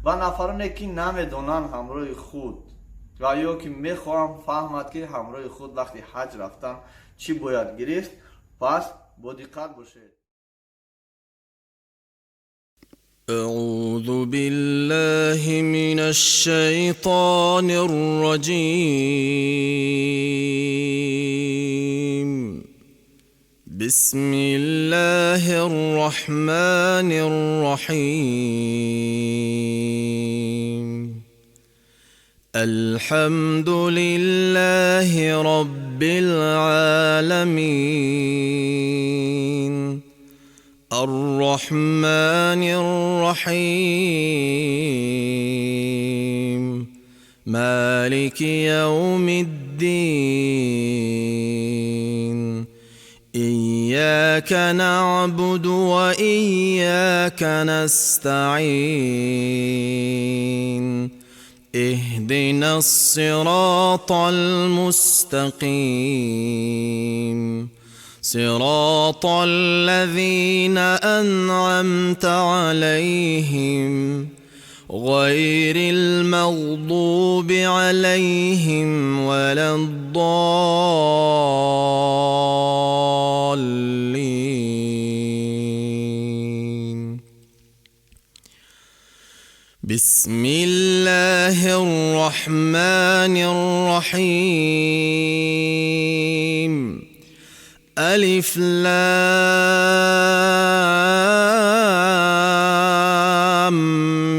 و نفرانی که نمیدونن همراه خود و یا که میخواهم فهمد که همراه خود وقتی حج رفتن چی باید گرفت، پس با دقت باشید. أعوذ بالله من الشيطان الرجيم. بسم الله الرحمن الرحيم. الحمد لله رب العالمين الرحمن الرحيم مالك يوم الدين إياك نعبد وإياك نستعين اهدنا الصراط المستقيم صراط الذين أنعمت عليهم غير المغضوب عليهم ولا الضالين. بسم الله الرحمن الرحيم. ألف لام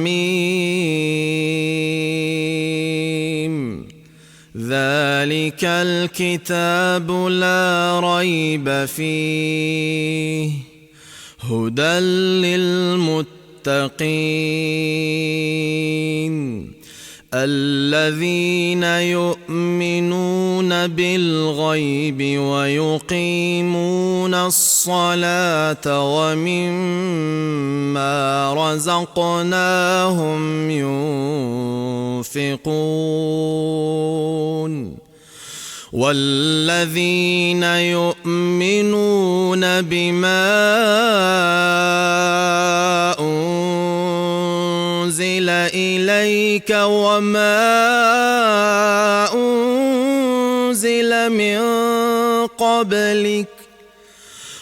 ميم ذلك الكتاب لا ريب فيه هدى للمتقين الذين يؤمنون بالغيب ويقيمون الصلاة ومما رزقناهم ينفقون والذين يؤمنون بما أنزل إليك وما أنزل من قبلك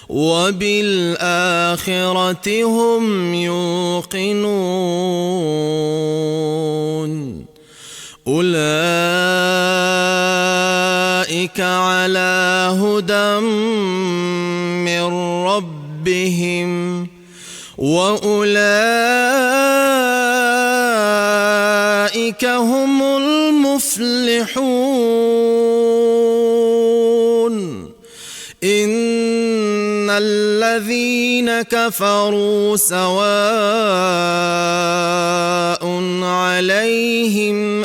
وبالآخرة هم يوقنون أولئك على هدى من ربهم وأولئك هم المفلحون. إن الذين كفروا سواء عليهم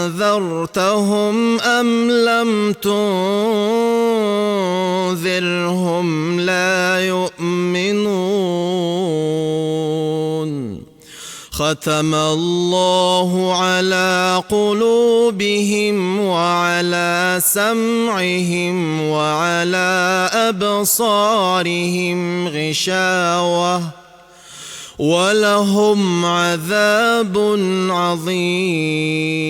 أأنذرتهم أم لم تنذرهم لا يؤمنون. ختم الله على قلوبهم وعلى سمعهم وعلى أبصارهم غشاوة ولهم عذاب عظيم.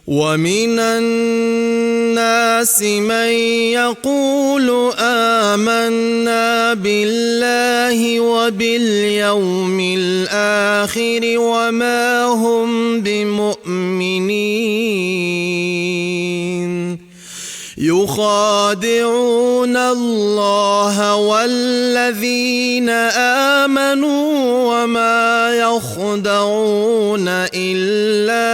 ومن الناس من يقول آمنا بالله وباليوم الآخر وما هم بمؤمنين يخادعون الله والذين آمنوا وما يخدعون إلا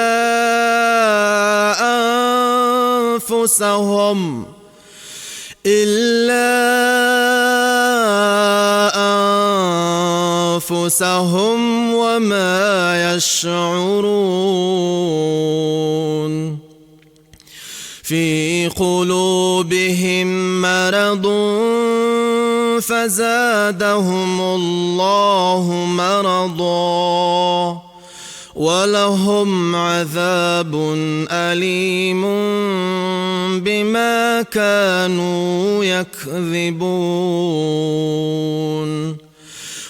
أنفسهم وما يشعرون. في قلوبهم مرض فزادهم الله مرضا ولهم عذاب أليم بما كانوا يكذبون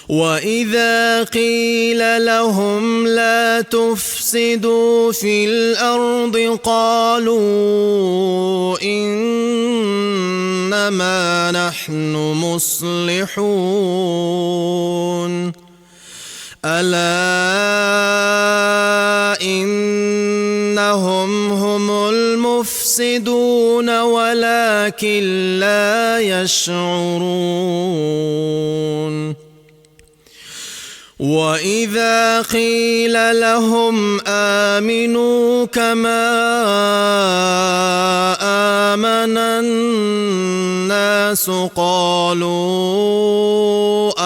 وإذا قيل لهم لا تفسدوا في الأرض قالوا إنما نحن مصلحون ألا إنهم هم المفسدون ولكن لا يشعرون وإذا قيل لهم آمنوا كما آمن الناس قالوا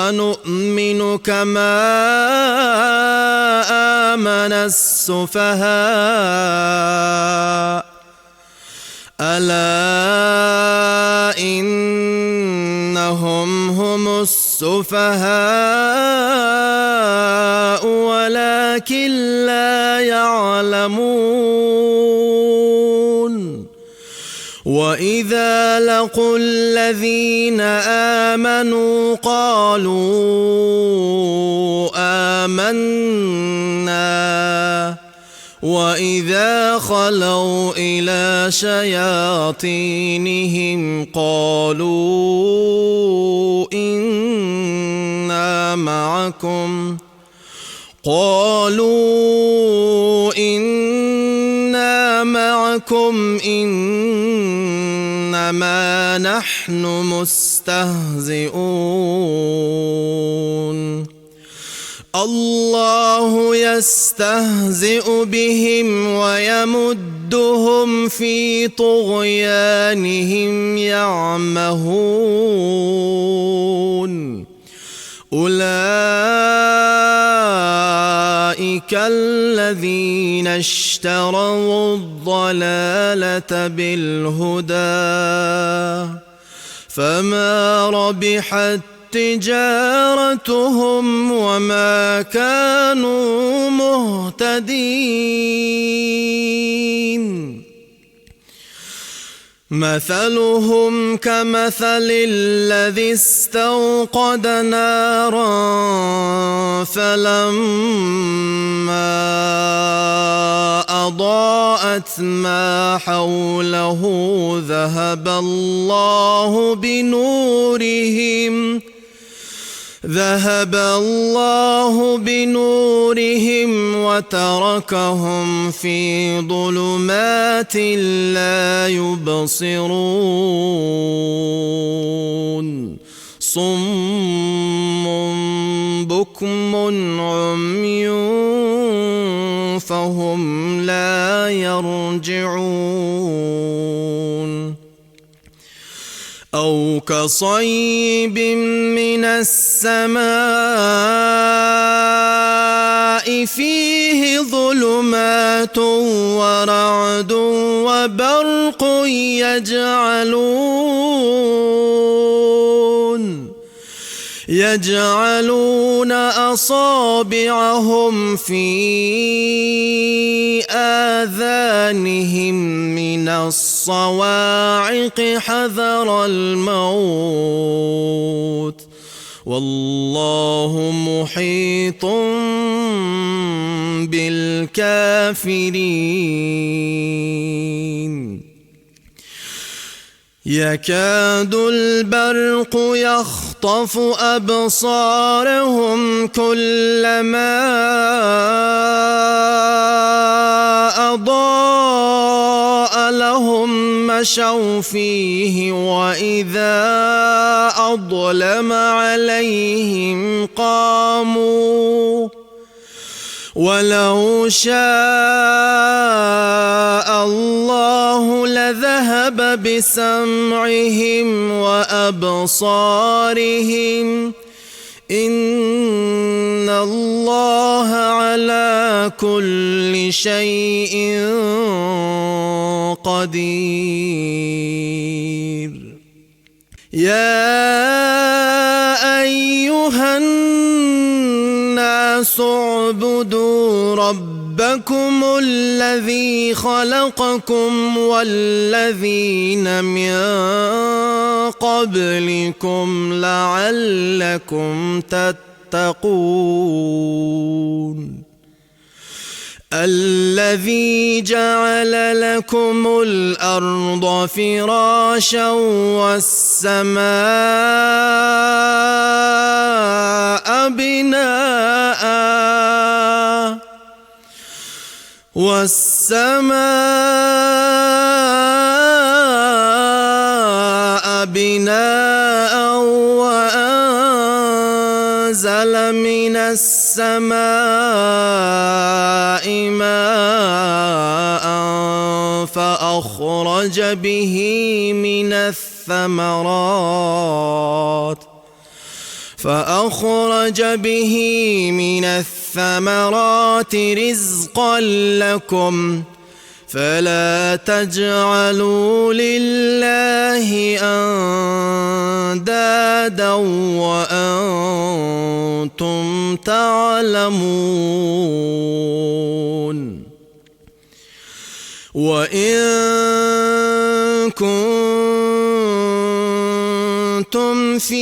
أنؤمن كما آمن السفهاء ألا إنهم هم السفهاء ولكن لا يعلمون وإذا لقوا الذين آمنوا قالوا آمنا وإذا خلوا إلى شياطينهم قالوا إنا معكم إنما نحن مستهزئون الله يستهزئ بهم ويمدهم في طغيانهم يعمهون أولئك الذين اشتروا الضلالة بالهدى فما ربحت تجارتهم وما كانوا مهتدين مثلهم كمثل الذي استوقد نارا فلما أضاءت ما حوله ذهب الله بنورهم وتركهم في ظلمات لا يبصرون صم بكم عمي فهم لا يرجعون أو كصيب من السماء فيه ظلمات ورعد وبرق يجعلون أصابعهم في آذانهم من الصواعق حذر الموت والله محيط بالكافرين يكاد البرق يخطف أبصارهم كلما أضاء لهم مشوا فيه وإذا أظلم عليهم قاموا ولو شاء الله لذهب بسمعهم وأبصارهم إن الله على كل شيء قدير يا أيها الناس الناس اعبدوا ربكم الذي خلقكم والذين من قبلكم لعلكم تتقون الذي جعل لكم الأرض فراشا والسماء بناء وأنزل من السماء ماء فأخرج به من الثمرات رزقا لكم فلا تجعلوا لله أندادا وأنتم تعلمون وإن كنتم في